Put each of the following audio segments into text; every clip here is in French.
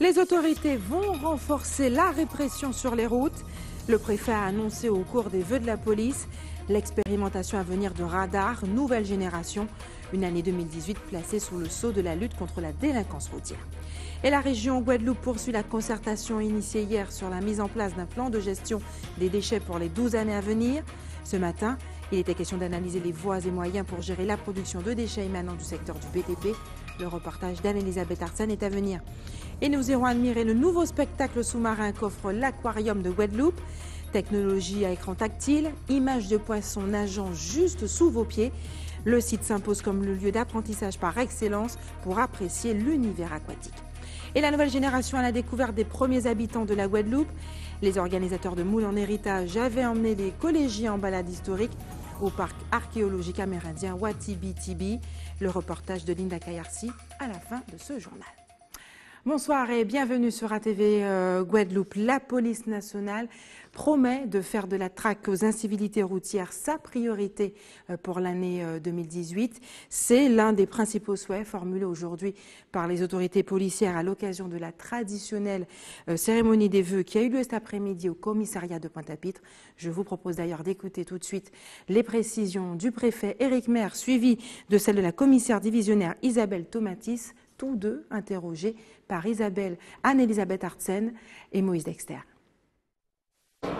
Les autorités vont renforcer la répression sur les routes. Le préfet a annoncé au cours des vœux de la police l'expérimentation à venir de radars nouvelle génération, une année 2018 placée sous le sceau de la lutte contre la délinquance routière. Et la région Guadeloupe poursuit la concertation initiée hier sur la mise en place d'un plan de gestion des déchets pour les 12 années à venir. Ce matin, il était question d'analyser les voies et moyens pour gérer la production de déchets émanant du secteur du BTP. Le reportage d'Anne-Elisabeth Arsène est à venir. Et nous irons admirer le nouveau spectacle sous-marin qu'offre l'aquarium de Guadeloupe. Technologie à écran tactile, images de poissons nageant juste sous vos pieds. Le site s'impose comme le lieu d'apprentissage par excellence pour apprécier l'univers aquatique. Et la nouvelle génération à la découverte des premiers habitants de la Guadeloupe. Les organisateurs de Moules en héritage avaient emmené les collégiens en balade historique au parc archéologique amérindien Watibi-Tibi. Le reportage de Linda Kayarsi à la fin de ce journal. Bonsoir et bienvenue sur ATV Guadeloupe. La police nationale promet de faire de la traque aux incivilités routières sa priorité pour l'année 2018. C'est l'un des principaux souhaits formulés aujourd'hui par les autorités policières à l'occasion de la traditionnelle cérémonie des vœux qui a eu lieu cet après-midi au commissariat de Pointe-à-Pitre. Je vous propose d'ailleurs d'écouter tout de suite les précisions du préfet Éric Maire, suivi de celle de la commissaire divisionnaire Isabelle Tomatis, tous deux interrogés par Anne-Elisabeth Arsène et Moïse Dexter.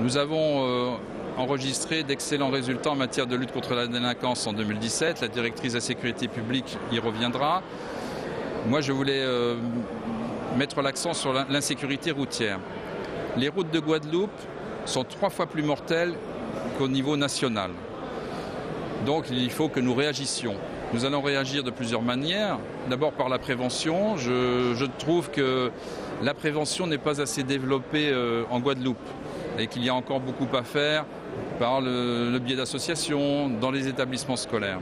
Nous avons enregistré d'excellents résultats en matière de lutte contre la délinquance en 2017. La directrice de la sécurité publique y reviendra. Moi, je voulais mettre l'accent sur l'insécurité routière. Les routes de Guadeloupe sont 3 fois plus mortelles qu'au niveau national. Donc, il faut que nous réagissions. Nous allons réagir de plusieurs manières. D'abord par la prévention. Je trouve que la prévention n'est pas assez développée en Guadeloupe et qu'il y a encore beaucoup à faire par le biais d'associations, dans les établissements scolaires.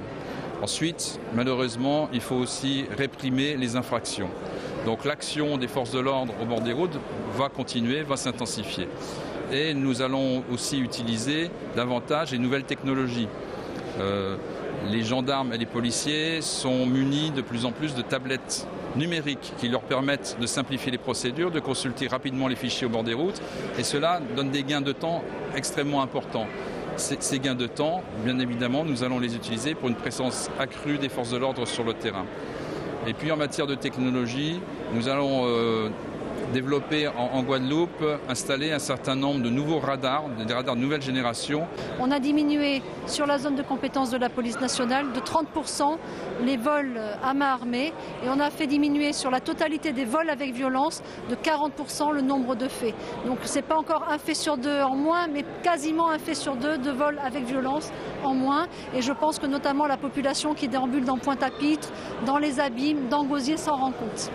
Ensuite, malheureusement, il faut aussi réprimer les infractions. Donc l'action des forces de l'ordre au bord des routes va continuer, va s'intensifier. Et nous allons aussi utiliser davantage les nouvelles technologies. Les gendarmes et les policiers sont munis de plus en plus de tablettes numériques qui leur permettent de simplifier les procédures, de consulter rapidement les fichiers au bord des routes. Et cela donne des gains de temps extrêmement importants. Ces gains de temps, bien évidemment, nous allons les utiliser pour une présence accrue des forces de l'ordre sur le terrain. Et puis en matière de technologie, nous allons développer en Guadeloupe, installer un certain nombre de nouveaux radars, des radars de nouvelle génération. On a diminué sur la zone de compétence de la police nationale de 30% les vols à main armée et on a fait diminuer sur la totalité des vols avec violence de 40% le nombre de faits. Donc ce n'est pas encore un fait sur 2 en moins, mais quasiment un fait sur 2 de vols avec violence en moins. Et je pense que notamment la population qui déambule dans Pointe-à-Pitre, dans les abîmes, dans Gosier s'en rend compte.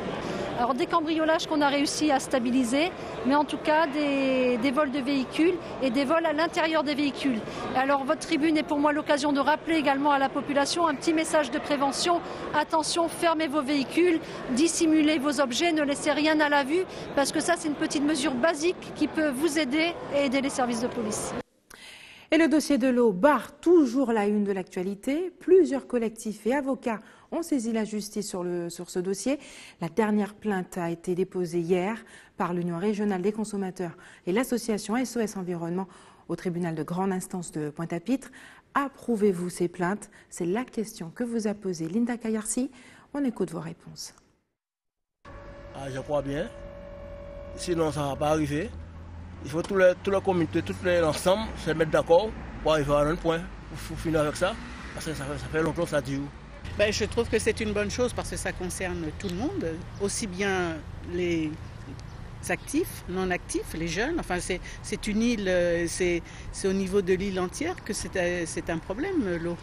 Alors des cambriolages qu'on a réussi à stabiliser, mais en tout cas des vols de véhicules et des vols à l'intérieur des véhicules. Alors votre tribune est pour moi l'occasion de rappeler également à la population un petit message de prévention. Attention, fermez vos véhicules, dissimulez vos objets, ne laissez rien à la vue, parce que ça c'est une petite mesure basique qui peut vous aider et aider les services de police. Et le dossier de l'eau barre toujours la une de l'actualité. Plusieurs collectifs et avocats ont saisi la justice sur ce dossier. La dernière plainte a été déposée hier par l'Union régionale des consommateurs et l'association SOS Environnement au tribunal de grande instance de Pointe-à-Pitre. Approuvez-vous ces plaintes? C'est la question que vous a posée Linda Kayarsi. On écoute vos réponses. Je crois bien. Sinon, ça ne va pas arriver. Il faut tout le comité, tout l'ensemble se mettre d'accord pour arriver à un point. Il faut finir avec ça, parce que ça fait longtemps que ça dure. Je trouve que c'est une bonne chose parce que ça concerne tout le monde, aussi bien les actifs, non actifs, les jeunes. Enfin, c'est une île, c'est au niveau de l'île entière que c'est un problème, l'eau.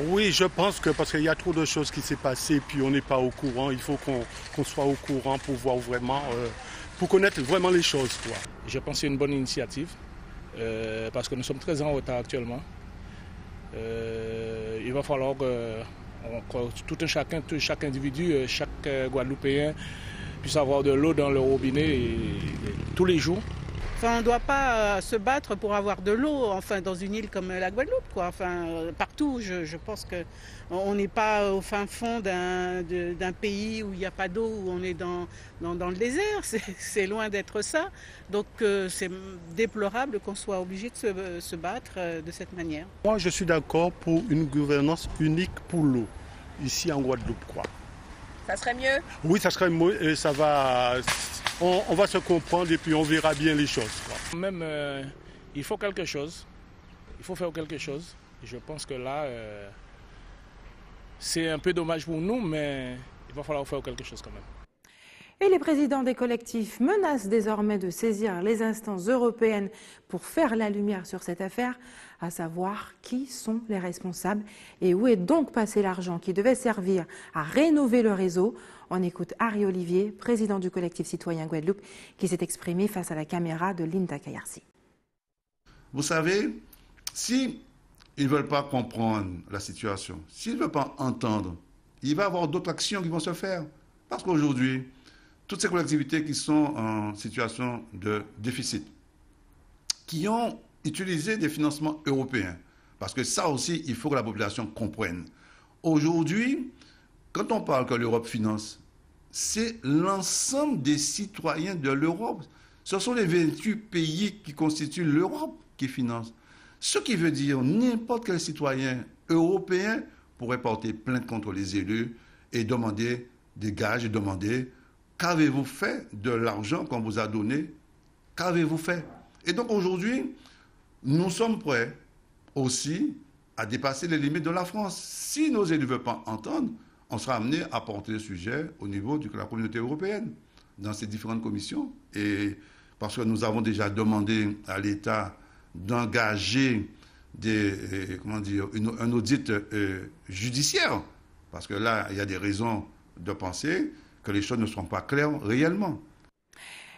Oui, je pense que parce qu'il y a trop de choses qui s'est passées, puis on n'est pas au courant. Il faut qu'on soit au courant pour voir vraiment, pour connaître vraiment les choses, quoi. Je pense que c'est une bonne initiative parce que nous sommes très en retard actuellement. Il va falloir que chaque individu, chaque Guadeloupéen puisse avoir de l'eau dans le robinet tous les jours. Enfin, on ne doit pas se battre pour avoir de l'eau, enfin, dans une île comme la Guadeloupe, quoi. Enfin, partout, je pense qu'on n'est pas au fin fond d'un pays où il n'y a pas d'eau, où on est dans le désert. C'est loin d'être ça. Donc, c'est déplorable qu'on soit obligé de se battre de cette manière. Moi, je suis d'accord pour une gouvernance unique pour l'eau, ici en Guadeloupe, quoi. Ça serait mieux? Oui, ça serait mieux et ça va... On va se comprendre et puis on verra bien les choses, quoi. Même, il faut quelque chose. Il faut faire quelque chose. Et je pense que là, c'est un peu dommage pour nous, mais il va falloir faire quelque chose quand même. Et les présidents des collectifs menacent désormais de saisir les instances européennes pour faire la lumière sur cette affaire, à savoir qui sont les responsables et où est donc passé l'argent qui devait servir à rénover le réseau. On écoute Harry Olivier, président du collectif citoyen Guadeloupe, qui s'est exprimé face à la caméra de Linda Kayarsi. Vous savez, s'ils ne veulent pas comprendre la situation, s'ils ne veulent pas entendre, il va y avoir d'autres actions qui vont se faire. Parce qu'aujourd'hui, toutes ces collectivités qui sont en situation de déficit, qui ont utilisé des financements européens, parce que ça aussi, il faut que la population comprenne. Aujourd'hui, quand on parle que l'Europe finance, c'est l'ensemble des citoyens de l'Europe. Ce sont les 28 pays qui constituent l'Europe qui financent. Ce qui veut dire n'importe quel citoyen européen pourrait porter plainte contre les élus et demander des gages et demander qu'avez-vous fait de l'argent qu'on vous a donné? Qu'avez-vous fait? Et donc aujourd'hui, nous sommes prêts aussi à dépasser les limites de la France. Si nos élus ne veulent pas entendre, on sera amené à porter le sujet au niveau de la communauté européenne, dans ces différentes commissions. Et parce que nous avons déjà demandé à l'État d'engager un audit judiciaire. Parce que là, il y a des raisons de penser que les choses ne seront pas claires réellement.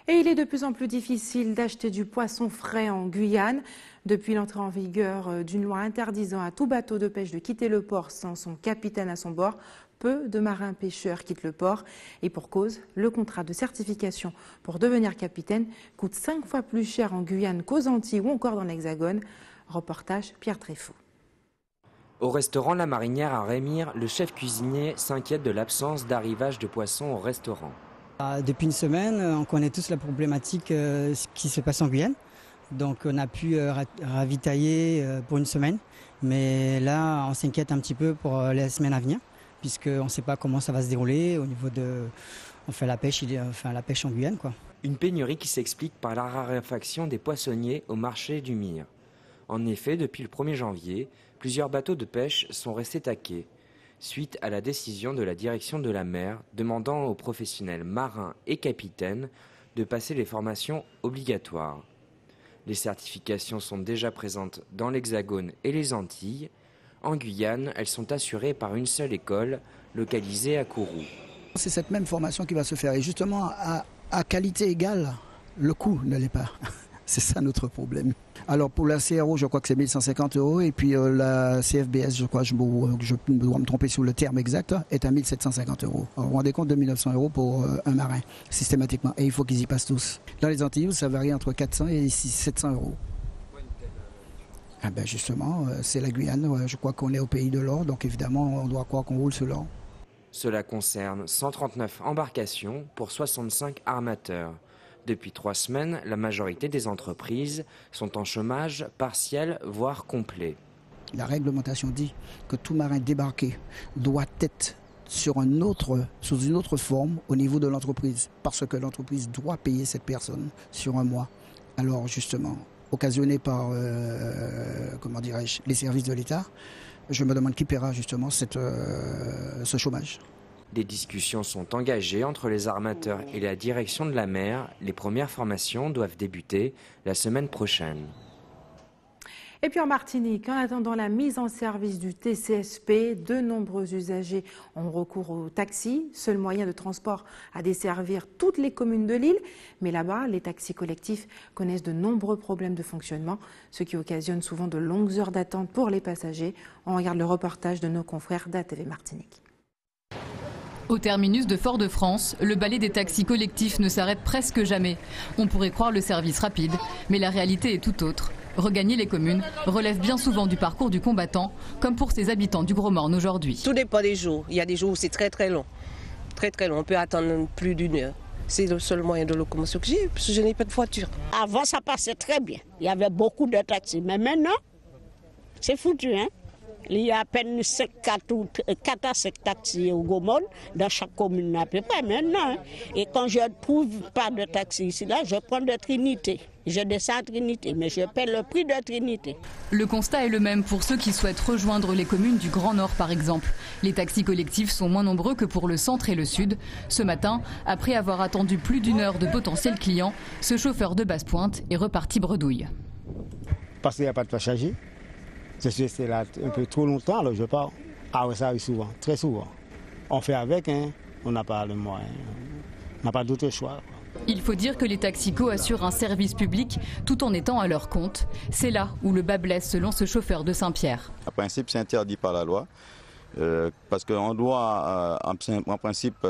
Et il est de plus en plus difficile d'acheter du poisson frais en Guyane. Depuis l'entrée en vigueur d'une loi interdisant à tout bateau de pêche de quitter le port sans son capitaine à son bord, peu de marins pêcheurs quittent le port. Et pour cause, le contrat de certification pour devenir capitaine coûte 5 fois plus cher en Guyane qu'aux Antilles ou encore dans l'Hexagone. Reportage Pierre Tréfaux. Au restaurant La Marinière à Rémire, le chef cuisinier s'inquiète de l'absence d'arrivage de poissons au restaurant. Depuis une semaine, on connaît tous la problématique qui se passe en Guyane. Donc on a pu ravitailler pour une semaine. Mais là, on s'inquiète un petit peu pour les semaines à venir, puisqu'on ne sait pas comment ça va se dérouler au niveau de... On fait la pêche en Guyane, quoi. Une pénurie qui s'explique par la raréfaction des poissonniers au marché du Mire. En effet, depuis le 1er janvier, plusieurs bateaux de pêche sont restés taqués, suite à la décision de la direction de la mer demandant aux professionnels marins et capitaines de passer les formations obligatoires. Les certifications sont déjà présentes dans l'Hexagone et les Antilles. En Guyane, elles sont assurées par une seule école, localisée à Kourou. C'est cette même formation qui va se faire et justement à qualité égale, le coût ne l'est pas. C'est ça notre problème. Alors pour la CRO, je crois que c'est 1150 € et puis la CFBS, je crois, je dois me tromper sur le terme exact, est à 1750 €. Alors, vous vous rendez compte de 1900 € pour un marin, systématiquement. Et il faut qu'ils y passent tous. Dans les Antilles, ça varie entre 400 et 700 €. Ah ben justement, c'est la Guyane, je crois qu'on est au pays de l'or, donc évidemment on doit croire qu'on roule sur l'or. Cela concerne 139 embarcations pour 65 armateurs. Depuis 3 semaines, la majorité des entreprises sont en chômage partiel, voire complet. La réglementation dit que tout marin débarqué doit être sous une autre forme au niveau de l'entreprise, parce que l'entreprise doit payer cette personne sur un mois. Alors justement, occasionné par les services de l'État, je me demande qui paiera justement ce chômage. Des discussions sont engagées entre les armateurs et la direction de la mer. Les premières formations doivent débuter la semaine prochaine. Et puis en Martinique, en attendant la mise en service du TCSP, de nombreux usagers ont recours au taxi, seul moyen de transport à desservir toutes les communes de l'île. Mais là-bas, les taxis collectifs connaissent de nombreux problèmes de fonctionnement, ce qui occasionne souvent de longues heures d'attente pour les passagers. On regarde le reportage de nos confrères d'ATV Martinique. Au terminus de Fort-de-France, le balai des taxis collectifs ne s'arrête presque jamais. On pourrait croire le service rapide, mais la réalité est tout autre. Regagner les communes relève bien souvent du parcours du combattant, comme pour ces habitants du Gros Morne aujourd'hui. Tout dépend des jours. Il y a des jours où c'est très très long. Très très long. On peut attendre plus d'une heure. C'est le seul moyen de locomotion que j'ai, parce que je n'ai pas de voiture. Avant, ça passait très bien. Il y avait beaucoup de taxis. Mais maintenant, c'est foutu, hein? Il y a à peine 4 à 5 taxis au Gomon dans chaque commune à peu près maintenant. Hein. Et quand je ne trouve pas de taxi ici, là, je prends de Trinité. Je descends à Trinité, mais je paie le prix de Trinité. Le constat est le même pour ceux qui souhaitent rejoindre les communes du Grand Nord, par exemple. Les taxis collectifs sont moins nombreux que pour le centre et le sud. Ce matin, après avoir attendu plus d'une heure de potentiels clients, ce chauffeur de Basse-Pointe est reparti bredouille. Parce qu'il n'y a pas de passager. Je suis resté là un peu trop longtemps, alors je pars. Ah oui, ça arrive souvent, très souvent. On fait avec, hein. On n'a pas le moyen, on n'a pas d'autre choix. Il faut dire que les taxicos assurent un service public tout en étant à leur compte. C'est là où le bas blesse selon ce chauffeur de Saint-Pierre. En principe, c'est interdit par la loi. Parce qu'on doit en principe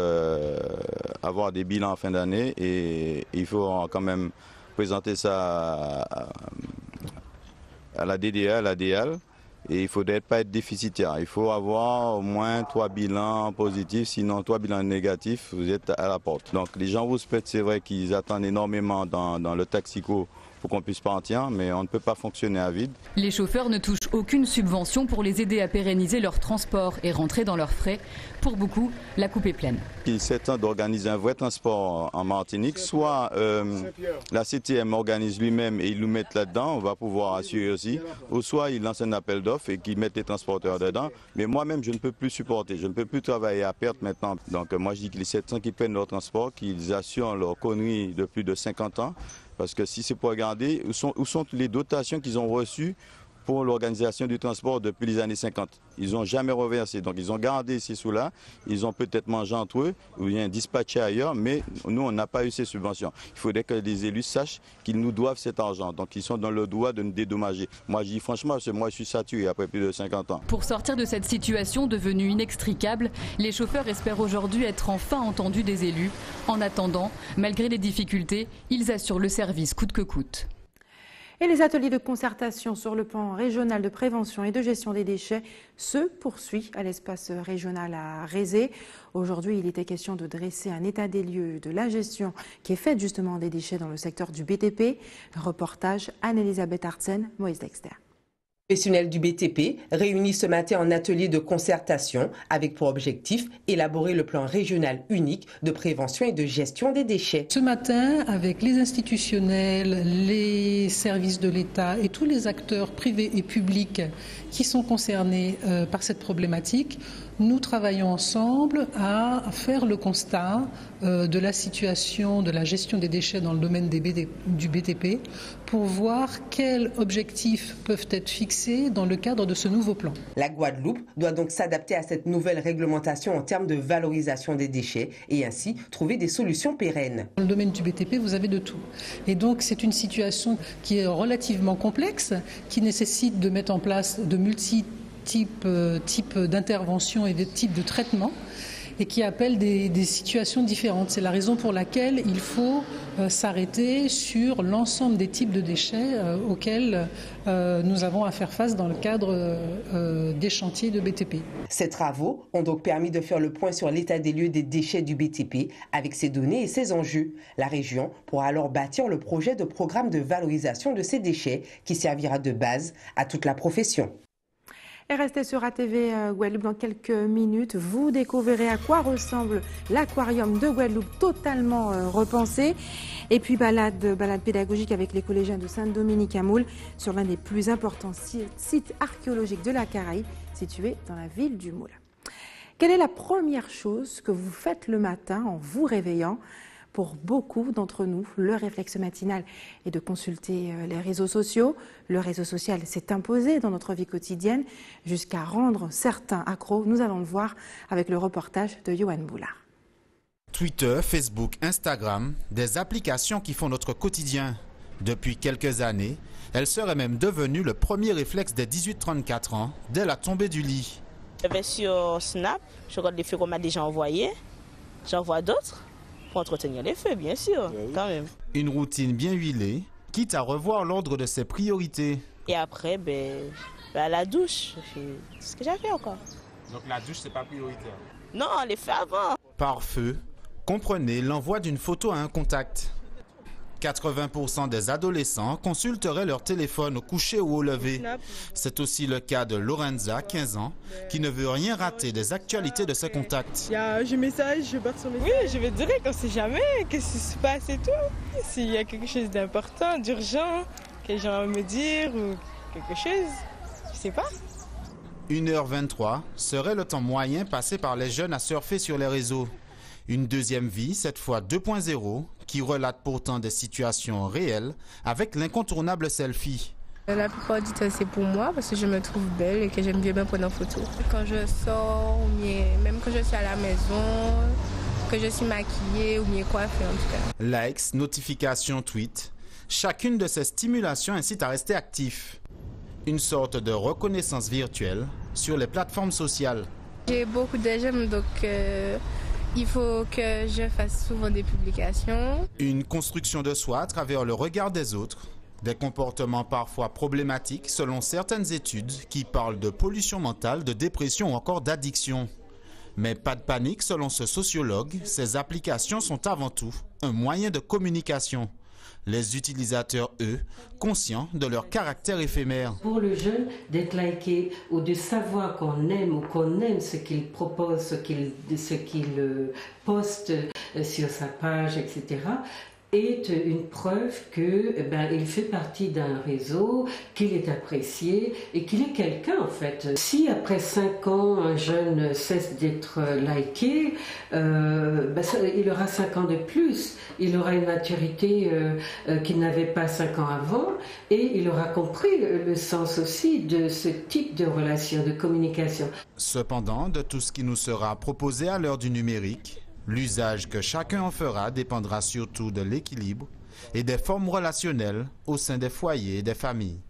avoir des bilans en fin d'année et il faut quand même présenter ça à la DDA, à la DL, et il ne faudrait pas être déficitaire. Il faut avoir au moins 3 bilans positifs, sinon 3 bilans négatifs, vous êtes à la porte. Donc les gens vous spectent, c'est vrai qu'ils attendent énormément dans le taxico pour qu'on puisse partir, mais on ne peut pas fonctionner à vide. Les chauffeurs ne touchent aucune subvention pour les aider à pérenniser leur transport et rentrer dans leurs frais. Pour beaucoup, la coupe est pleine. Il s'attend d'organiser un vrai transport en Martinique. Soit la CTM organise lui-même et ils nous mettent là-dedans, on va pouvoir assurer aussi. Ou soit il lance un appel d'offres et qu'ils mettent les transporteurs dedans. Mais moi-même, je ne peux plus supporter. Je ne peux plus travailler à perte maintenant. Donc moi, je dis que les 700 qui prennent leur transport, qu'ils assurent leur connerie de plus de 50 ans. Parce que si c'est pour regarder, où sont les dotations qu'ils ont reçues pour l'organisation du transport depuis les années 50. Ils n'ont jamais reversé. Donc ils ont gardé ces sous-là, ils ont peut-être mangé entre eux, ou bien dispatché ailleurs, mais nous, on n'a pas eu ces subventions. Il faudrait que les élus sachent qu'ils nous doivent cet argent. Donc ils sont dans le droit de nous dédommager. Moi, je dis franchement, moi, je suis saturé après plus de 50 ans. Pour sortir de cette situation devenue inextricable, les chauffeurs espèrent aujourd'hui être enfin entendus des élus. En attendant, malgré les difficultés, ils assurent le service coûte que coûte. Et les ateliers de concertation sur le plan régional de prévention et de gestion des déchets se poursuivent à l'espace régional à Rézé. Aujourd'hui, il était question de dresser un état des lieux de la gestion qui est faite justement des déchets dans le secteur du BTP. Reportage Anne-Elisabeth Artsen, Moïse Dexter. Les professionnels du BTP réunis ce matin en atelier de concertation avec pour objectif élaborer le plan régional unique de prévention et de gestion des déchets. Ce matin, avec les institutionnels, les services de l'État et tous les acteurs privés et publics qui sont concernés par cette problématique, nous travaillons ensemble à faire le constat de la situation de la gestion des déchets dans le domaine du BTP pour voir quels objectifs peuvent être fixés dans le cadre de ce nouveau plan. La Guadeloupe doit donc s'adapter à cette nouvelle réglementation en termes de valorisation des déchets et ainsi trouver des solutions pérennes. Dans le domaine du BTP, vous avez de tout. Et donc c'est une situation qui est relativement complexe, qui nécessite de mettre en place de multiples types d'interventions et de types de traitements et qui appellent des situations différentes. C'est la raison pour laquelle il faut s'arrêter sur l'ensemble des types de déchets auxquels nous avons à faire face dans le cadre des chantiers de BTP. Ces travaux ont donc permis de faire le point sur l'état des lieux des déchets du BTP avec ses données et ses enjeux. La région pourra alors bâtir le projet de programme de valorisation de ces déchets qui servira de base à toute la profession. Et restez sur ATV Guadeloupe dans quelques minutes. Vous découvrirez à quoi ressemble l'aquarium de Guadeloupe totalement repensé. Et puis balade pédagogique avec les collégiens de Saint-Dominique-à-Moule sur l'un des plus importants sites archéologiques de la Caraïbe, situé dans la ville du Moule. Quelle est la première chose que vous faites le matin en vous réveillant ? Pour beaucoup d'entre nous, le réflexe matinal est de consulter les réseaux sociaux. Le réseau social s'est imposé dans notre vie quotidienne jusqu'à rendre certains accros. Nous allons le voir avec le reportage de Yoann Boulard. Twitter, Facebook, Instagram, des applications qui font notre quotidien. Depuis quelques années, elles seraient même devenues le premier réflexe des 18-34 ans dès la tombée du lit. Je vais sur Snap, je regarde les filles qu'on m'a déjà envoyées. j'en vois d'autres pour entretenir les feux, bien sûr, quand même. Une routine bien huilée, quitte à revoir l'ordre de ses priorités. Et après, la douche, c'est ce que j'ai fait encore. Donc la douche, c'est pas prioritaire? Non, on les fait avant. Par feu, comprenez l'envoi d'une photo à un contact. 80% des adolescents consulteraient leur téléphone au coucher ou au lever. C'est aussi le cas de Lorenza, 15 ans, qui ne veut rien rater des actualités de ses contacts. Je message, je pars sur message. Oui, je vais direct, on ne sait jamais qu'est-ce qui se passe et tout. S'il y a quelque chose d'important, d'urgent, que les gens vont me dire ou quelque chose, je sais pas. 1h23 serait le temps moyen passé par les jeunes à surfer sur les réseaux. Une deuxième vie, cette fois 2.0, qui relate pourtant des situations réelles avec l'incontournable selfie. La plupart du temps, c'est pour moi parce que je me trouve belle et que j'aime bien me prendre en photo. Quand je sors, ou même quand je suis à la maison, que je suis maquillée ou bien coiffée en tout cas. Likes, notifications, tweets, chacune de ces stimulations incite à rester actif. Une sorte de reconnaissance virtuelle sur les plateformes sociales. J'ai beaucoup de j'aime, donc il faut que je fasse souvent des publications. Une construction de soi à travers le regard des autres. Des comportements parfois problématiques selon certaines études qui parlent de pollution mentale, de dépression ou encore d'addiction. Mais pas de panique selon ce sociologue, ces applications sont avant tout un moyen de communication. Les utilisateurs, eux, conscients de leur caractère éphémère. Pour le jeune, d'être liké ou de savoir qu'on aime ou qu'on aime ce qu'il propose, ce qu'il poste sur sa page, etc., est une preuve qu'il fait partie d'un réseau, qu'il est apprécié et qu'il est quelqu'un en fait. Si après 5 ans un jeune cesse d'être liké, il aura 5 ans de plus, il aura une maturité qu'il n'avait pas 5 ans avant et il aura compris le sens aussi de ce type de relation, de communication. Cependant, de tout ce qui nous sera proposé à l'heure du numérique, l'usage que chacun en fera dépendra surtout de l'équilibre et des formes relationnelles au sein des foyers et des familles.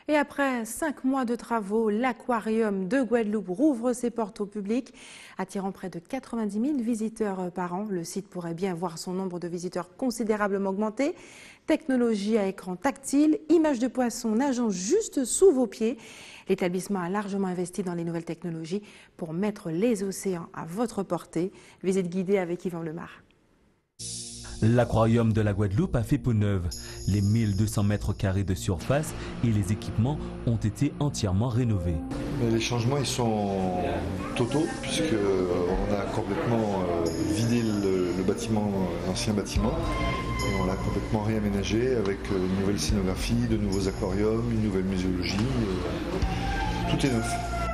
Et après 5 mois de travaux, l'aquarium de Guadeloupe rouvre ses portes au public, attirant près de 90 000 visiteurs par an. Le site pourrait bien voir son nombre de visiteurs considérablement augmenter. Technologie à écran tactile, images de poissons nageant juste sous vos pieds. L'établissement a largement investi dans les nouvelles technologies pour mettre les océans à votre portée. Visite guidée avec Yvan Lemar. L'aquarium de la Guadeloupe a fait peau neuve. Les 1200 mètres carrés de surface et les équipements ont été entièrement rénovés. Mais les changements ils sont totaux puisqu'on a complètement vidé le bâtiment, l'ancien bâtiment. Et on l'a complètement réaménagé avec une nouvelle scénographie, de nouveaux aquariums, une nouvelle muséologie. Tout est neuf.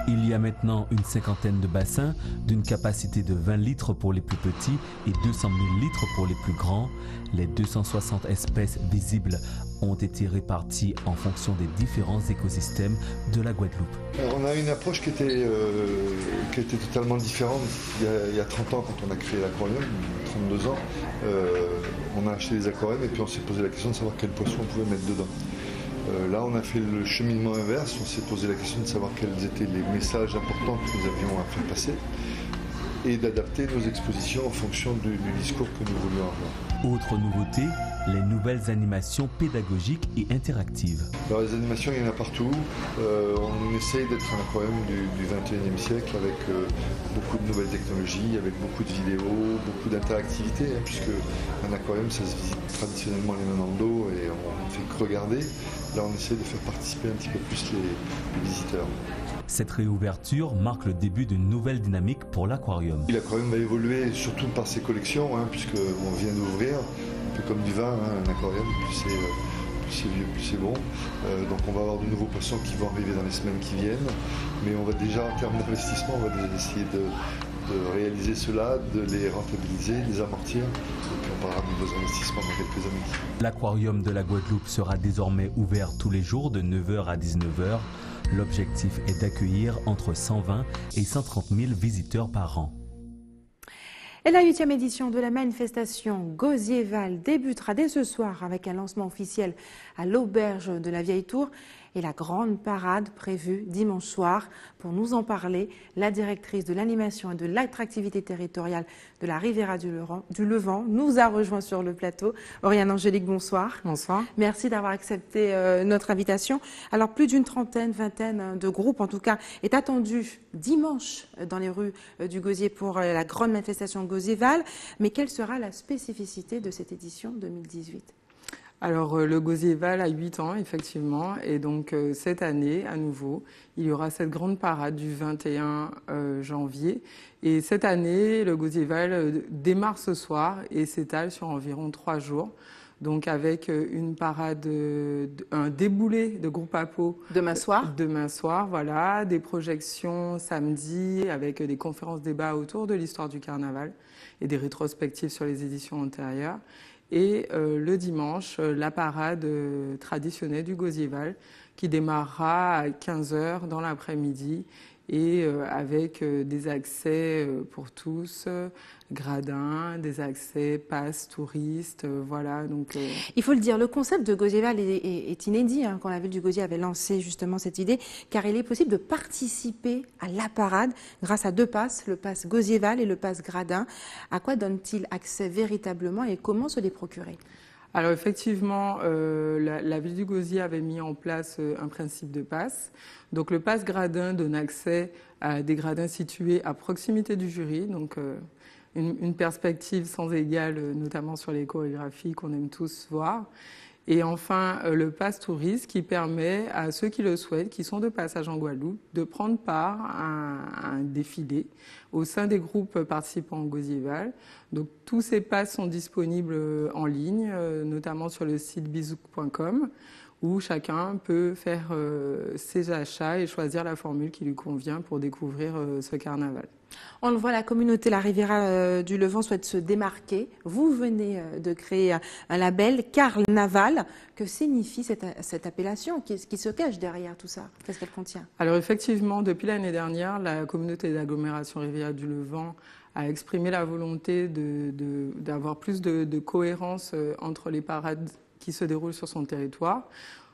Il y a maintenant une 50aine de bassins d'une capacité de 20 litres pour les plus petits et 200 000 litres pour les plus grands. Les 260 espèces visibles ont été réparties en fonction des différents écosystèmes de la Guadeloupe. On a une approche qui était totalement différente. Il y a 30 ans, quand on a créé l'aquarium, 32 ans, on a acheté des aquariums et puis on s'est posé la question de savoir quels poissons on pouvait mettre dedans. Là, on a fait le cheminement inverse, on s'est posé la question de savoir quels étaient les messages importants que nous avions à faire passer et d'adapter nos expositions en fonction du discours que nous voulions avoir. Autre nouveauté, les nouvelles animations pédagogiques et interactives. Alors, les animations, il y en a partout. On essaye d'être un aquarium du 21e siècle avec beaucoup de nouvelles technologies, avec beaucoup de vidéos, beaucoup d'interactivité, puisque un aquarium, ça se visite traditionnellement les mains dans le dos et on ne fait que regarder. Là, on essaie de faire participer un petit peu plus les visiteurs. Cette réouverture marque le début d'une nouvelle dynamique pour l'aquarium. L'aquarium va évoluer surtout par ses collections, puisqu'on vient d'ouvrir, un peu comme du vin, un aquarium, plus c'est vieux, plus c'est bon. Donc on va avoir de nouveaux poissons qui vont arriver dans les semaines qui viennent. Mais on va déjà, en termes d'investissement, on va déjà essayer de réaliser cela, de les rentabiliser, de les amortir. Et puis on parlera de nouveaux investissements dans quelques années. L'aquarium de la Guadeloupe sera désormais ouvert tous les jours de 9h à 19h. L'objectif est d'accueillir entre 120 et 130 000 visiteurs par an. Et la 8e édition de la manifestation Gauzier-Val débutera dès ce soir avec un lancement officiel à l'auberge de la Vieille Tour et la grande parade prévue dimanche soir. Pour nous en parler, la directrice de l'animation et de l'attractivité territoriale de la Riviera du Levant nous a rejoint sur le plateau. Oriane Angélique, bonsoir. Bonsoir. Merci d'avoir accepté notre invitation. Alors, plus d'une vingtaine de groupes, en tout cas, est attendu dimanche dans les rues du Gauzier pour la grande manifestation Gauzier-Val. Mais quelle sera la spécificité de cette édition 2018 ? Alors, le Gauzier-Val a 8 ans, effectivement, et donc cette année, à nouveau, il y aura cette grande parade du 21 janvier. Et cette année, le Gauzier-Val démarre ce soir et s'étale sur environ 3 jours. Donc avec une parade, un déboulé de groupe à peau. Demain soir. Demain soir, voilà. Des projections samedi avec des conférences-débats autour de l'histoire du carnaval et des rétrospectives sur les éditions antérieures. Et le dimanche, la parade traditionnelle du Gauzier-Val qui démarrera à 15h dans l'après-midi et avec des accès pour tous, gradins, des accès pass touristes, voilà. Donc, il faut le dire, le concept de Gauzier-Val est inédit. Quand la ville du Gauzier avait lancé justement cette idée, car il est possible de participer à la parade grâce à 2 passes, le pass Gauzier-Val et le pass gradin. À quoi donne-t-il accès véritablement et comment se les procurer ? Alors effectivement, la ville du Gauzier avait mis en place un principe de pass. Donc le pass gradin donne accès à des gradins situés à proximité du jury, donc une perspective sans égale, notamment sur les chorégraphies qu'on aime tous voir. Et enfin, le pass touriste qui permet à ceux qui le souhaitent, qui sont de passage en Guadeloupe, de prendre part à un défilé au sein des groupes participants au Gauzier-Val. Donc tous ces passes sont disponibles en ligne, notamment sur le site bizouk.com, où chacun peut faire ses achats et choisir la formule qui lui convient pour découvrir ce carnaval. On le voit, la communauté La Riviera du Levant souhaite se démarquer. Vous venez de créer un label Carnaval. Que signifie cette appellation ? Qu'est-ce qui se cache derrière tout ça ? Qu'est-ce qu'elle contient ? Alors effectivement, depuis l'année dernière, la communauté d'agglomération Riviera du Levant a exprimé la volonté d'avoir plus de cohérence entre les parades qui se déroulent sur son territoire.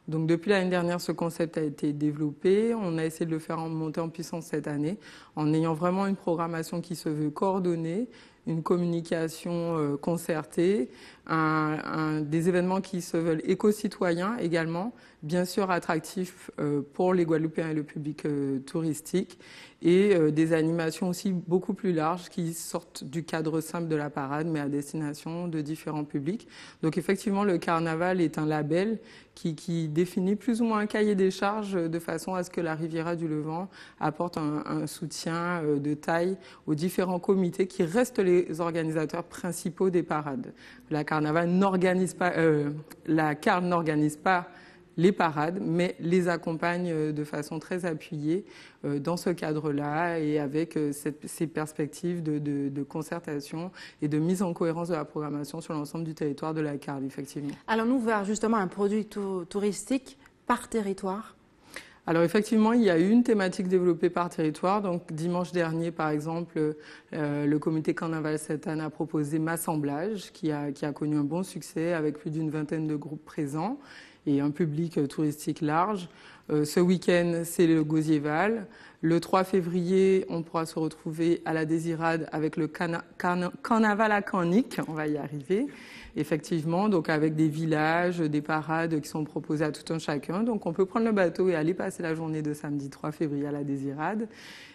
Donc depuis l'année dernière, ce concept a été développé. On a essayé de le faire monter en puissance cette année en ayant vraiment une programmation qui se veut coordonnée, une communication concertée, des événements qui se veulent éco-citoyens également, bien sûr attractifs pour les Guadeloupéens et le public touristique, et des animations aussi beaucoup plus larges qui sortent du cadre simple de la parade, mais à destination de différents publics. Donc effectivement, le carnaval est un label qui définit plus ou moins un cahier des charges de façon à ce que la Riviera du Levant apporte un soutien de taille aux différents comités qui restent les organisateurs principaux des parades. La CAR n'organise pas les parades, mais les accompagne de façon très appuyée dans ce cadre-là et avec ces perspectives de concertation et de mise en cohérence de la programmation sur l'ensemble du territoire de la CAR, effectivement. Allons-nous vers justement un produit touristique par territoire ? Alors effectivement, il y a eu une thématique développée par territoire. Donc dimanche dernier, par exemple, le comité Carnaval cette année a proposé Massemblage, qui a connu un bon succès avec plus d'une vingtaine de groupes présents et un public touristique large. Ce week-end, c'est le Gauzier-Val. Le 3 février, on pourra se retrouver à la Désirade avec le Carnaval à Canic, on va y arriver. Effectivement, donc avec des villages, des parades qui sont proposées à tout un chacun. Donc on peut prendre le bateau et aller passer la journée de samedi 3 février à la Désirade.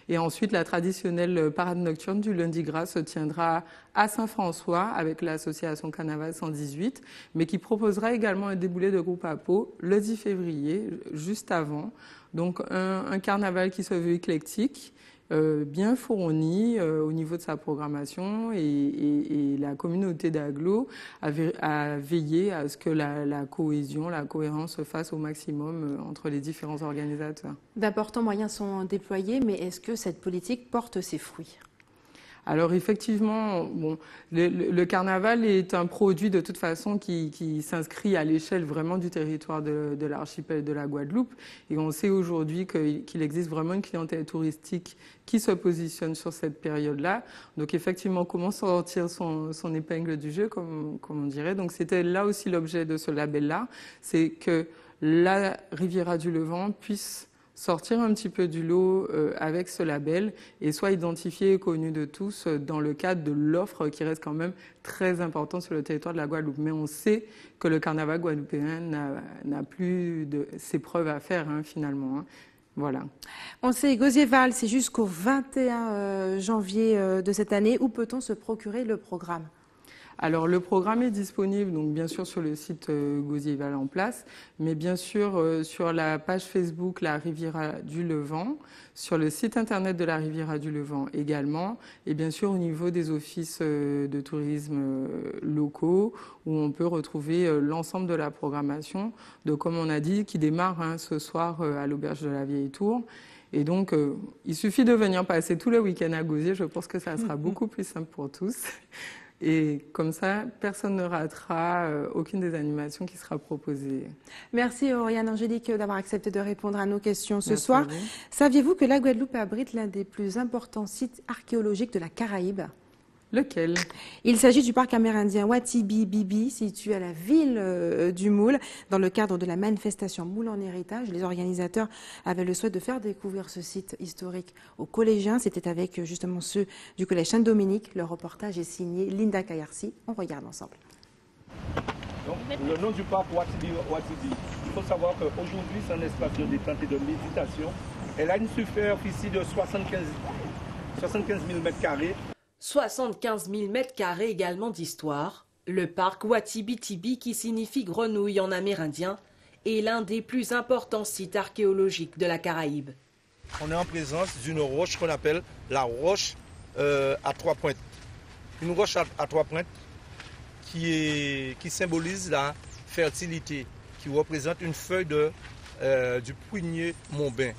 Et ensuite, la traditionnelle parade nocturne du lundi gras se tiendra à Saint-François avec l'association Carnaval 118, mais qui proposera également un déboulé de groupe à peau le 10 février, juste avant. Donc un carnaval qui se veut éclectique, bien fourni au niveau de sa programmation et la communauté d'agglo a veillé à ce que la cohésion, la cohérence se fasse au maximum entre les différents organisateurs. D'importants moyens sont déployés, mais est-ce que cette politique porte ses fruits ? Alors effectivement, bon, le carnaval est un produit de toute façon qui s'inscrit à l'échelle vraiment du territoire de l'archipel de la Guadeloupe. Et on sait aujourd'hui qu'il existe vraiment une clientèle touristique qui se positionne sur cette période-là. Donc effectivement, comment sortir son épingle du jeu, comme on dirait. Donc c'était là aussi l'objet de ce label-là, c'est que la Riviera du Levant puisse sortir un petit peu du lot avec ce label et soit identifié et connu de tous dans le cadre de l'offre qui reste quand même très importante sur le territoire de la Guadeloupe. Mais on sait que le carnaval guadeloupéen n'a plus de ses preuves à faire finalement. Voilà. On sait, Gosier-Val, c'est jusqu'au 21 janvier de cette année. Où peut-on se procurer le programme ? Alors le programme est disponible donc bien sûr sur le site Gosier-Val en place, mais bien sûr sur la page Facebook La Riviera du Levant, sur le site internet de la Riviera du Levant également, et bien sûr au niveau des offices de tourisme locaux où on peut retrouver l'ensemble de la programmation, de comme on a dit, qui démarre ce soir à l'auberge de la Vieille Tour. Et donc, il suffit de venir passer tout le week-end à Gosier, je pense que ça sera beaucoup plus simple pour tous. Et comme ça, personne ne ratera aucune des animations qui sera proposée. Merci Oriane Angélique d'avoir accepté de répondre à nos questions ce soir. Saviez-vous que la Guadeloupe abrite l'un des plus importants sites archéologiques de la Caraïbe ? Lequel ? Il s'agit du parc amérindien Watibi-Bibi, situé à la ville du Moule. Dans le cadre de la manifestation Moule en héritage, les organisateurs avaient le souhait de faire découvrir ce site historique aux collégiens. C'était avec justement ceux du collège Saint-Dominique. Le reportage est signé Linda Kayarsi. On regarde ensemble. Donc, le nom du parc Watibi. Il faut savoir qu'aujourd'hui, c'est un espace de détente et de méditation. Elle a une superficie de 75 000 m². 75 000 m² également d'histoire. Le parc Watibi-Tibi, qui signifie grenouille en amérindien, est l'un des plus importants sites archéologiques de la Caraïbe. On est en présence d'une roche qu'on appelle la roche à 3 pointes. Une roche à 3 pointes qui symbolise la fertilité, qui représente une feuille du prunier monbin.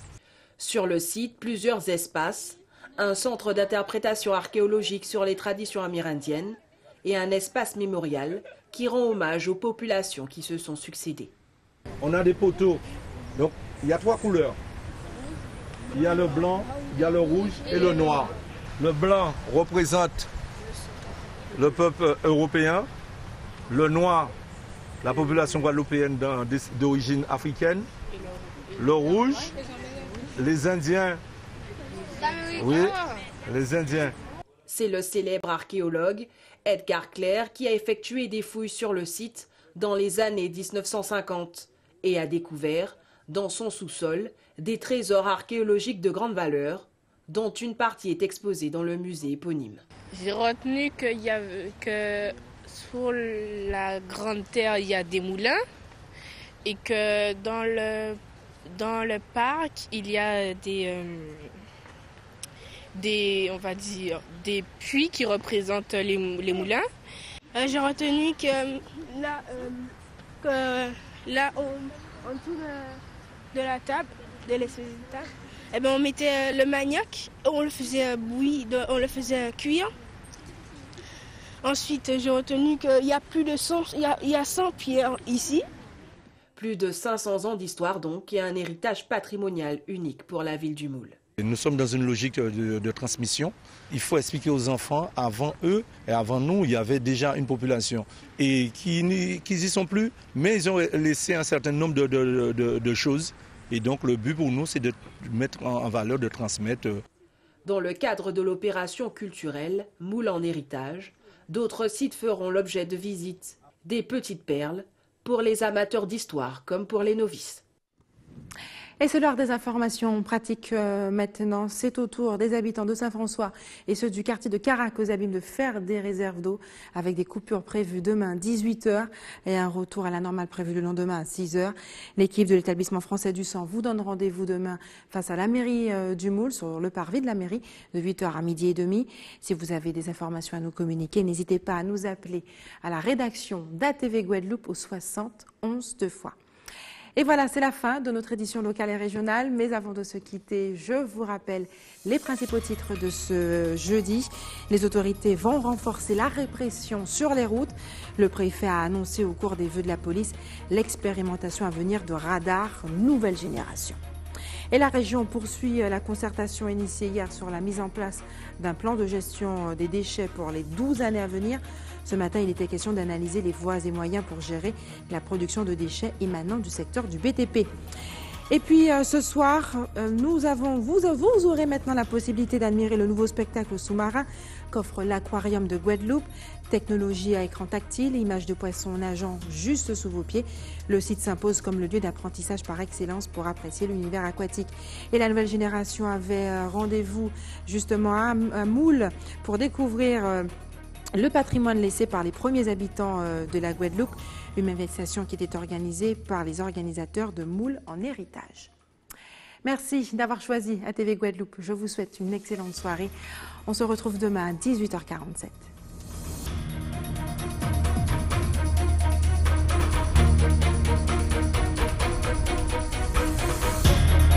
Sur le site, plusieurs espaces, un centre d'interprétation archéologique sur les traditions amérindiennes et un espace mémorial qui rend hommage aux populations qui se sont succédées. On a des poteaux, donc il y a 3 couleurs. Il y a le blanc, il y a le rouge et le noir. Le blanc représente le peuple européen, le noir, la population guadeloupéenne d'origine africaine, le rouge, les Indiens. Oui, les Indiens. C'est le célèbre archéologue Edgar Clair qui a effectué des fouilles sur le site dans les années 1950 et a découvert, dans son sous-sol, des trésors archéologiques de grande valeur, dont une partie est exposée dans le musée éponyme. J'ai retenu que sur la Grande Terre, il y a des moulins et que dans le parc, il y a on va dire, des puits qui représentent les moulins. J'ai retenu que là en dessous de la table, de l'espèce de table, eh ben, on mettait le manioc, on le faisait bouillir, on le faisait cuire. Ensuite, j'ai retenu qu'il y a plus de 100, il y a 100 pierres ici. Plus de 500 ans d'histoire donc et un héritage patrimonial unique pour la ville du Moule. Nous sommes dans une logique de transmission. Il faut expliquer aux enfants, avant eux et avant nous, il y avait déjà une population et qui n'y sont plus, mais ils ont laissé un certain nombre de choses. Et donc le but pour nous, c'est de mettre en valeur, de transmettre. Dans le cadre de l'opération culturelle Moule en héritage, d'autres sites feront l'objet de visites, des petites perles, pour les amateurs d'histoire comme pour les novices. Et c'est l'heure des informations pratiques maintenant. C'est au tour des habitants de Saint-François et ceux du quartier de Carac aux Abîmes de faire des réserves d'eau avec des coupures prévues demain 18h et un retour à la normale prévu le lendemain à 6h. L'équipe de l'établissement français du sang vous donne rendez-vous demain face à la mairie du Moule sur le parvis de la mairie de 8h à midi et demi. Si vous avez des informations à nous communiquer, n'hésitez pas à nous appeler à la rédaction d'ATV Guadeloupe au 60 11 2 fois. Et voilà, c'est la fin de notre édition locale et régionale. Mais avant de se quitter, je vous rappelle les principaux titres de ce jeudi. Les autorités vont renforcer la répression sur les routes. Le préfet a annoncé au cours des vœux de la police l'expérimentation à venir de radars nouvelle génération. Et la région poursuit la concertation initiée hier sur la mise en place d'un plan de gestion des déchets pour les 12 années à venir. Ce matin, il était question d'analyser les voies et moyens pour gérer la production de déchets émanant du secteur du BTP. Et puis ce soir, vous aurez maintenant la possibilité d'admirer le nouveau spectacle sous-marin qu'offre l'aquarium de Guadeloupe. Technologie à écran tactile, images de poissons nageant juste sous vos pieds. Le site s'impose comme le lieu d'apprentissage par excellence pour apprécier l'univers aquatique. Et la nouvelle génération avait rendez-vous justement à Moule pour découvrir le patrimoine laissé par les premiers habitants de la Guadeloupe. Une manifestation qui était organisée par les organisateurs de Moule en héritage. Merci d'avoir choisi ATV Guadeloupe. Je vous souhaite une excellente soirée. On se retrouve demain à 18h47.